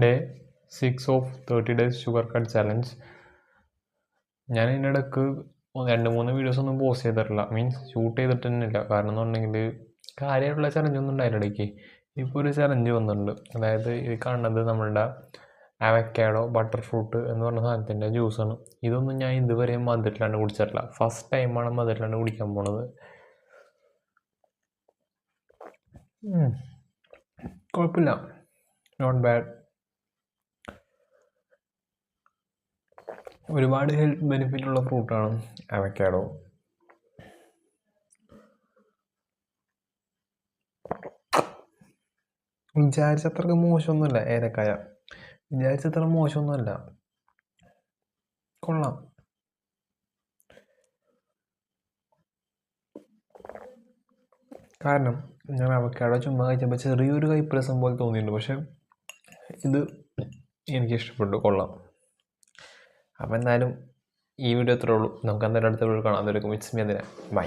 Day 6 of 30 days sugar cut challenge. ഞാൻ ഇതിൻ്റെ ഇടയ്ക്ക് 2-3 വീഡിയോസ് ഒന്നും പോസ്റ്റ് ചെയ്തിട്ടില്ല, മീൻസ് ഷൂട്ട് ചെയ്തിട്ട് തന്നെ ഇല്ല. കാരണം എന്ന് പറഞ്ഞിട്ടുണ്ടെങ്കിൽ കാര്യമായിട്ടുള്ള ചലഞ്ചൊന്നും ഉണ്ടായില്ല ഇടയ്ക്ക്. ഇപ്പോൾ ഒരു ചലഞ്ച് വന്നിട്ടുണ്ട്. അതായത് ഇത് കാണുന്നത് നമ്മളുടെ അവക്കാഡോ ബട്ടർ ഫ്രൂട്ട് എന്ന് പറഞ്ഞ സാധനത്തിൻ്റെ ജ്യൂസാണ്. ഇതൊന്നും ഞാൻ ഇതുവരെ മധുരത്തിലാണ് കുടിച്ചിട്ടില്ല. ഫസ്റ്റ് ടൈമാണ് മധുരത്തിലാണ് കുടിക്കാൻ പോണത്. കുഴപ്പമില്ല, നോട്ട് ബാഡ്. ഒരുപാട് ഹെൽത്ത് ബെനിഫിറ്റ് ഉള്ള ഫ്രൂട്ടാണ് അവക്കാഡോ. വിചാരിച്ചത്രക്ക് മോശമൊന്നുമല്ല ഏലക്കായ, വിചാരിച്ചത്ര മോശമൊന്നുമല്ല, കൊള്ളാം. കാരണം ഞാൻ അവക്കാഡോ ചുമ്മാ കഴിച്ചപ്പോൾ ചെറിയൊരു കൈപ്രസം പോലെ തോന്നിയിട്ടുണ്ട്, പക്ഷെ ഇത് എനിക്കിഷ്ടപ്പെട്ടു, കൊള്ളാം. അപ്പോൾ എന്തായാലും ഈ വീഡിയോ അത്രേ ഉള്ളൂ. നമുക്ക് എന്തായാലും അടുത്ത വീഡിയോ കാണാം. അതൊരു മിറ്റ്സ് മീ. അതിനെ ബൈ.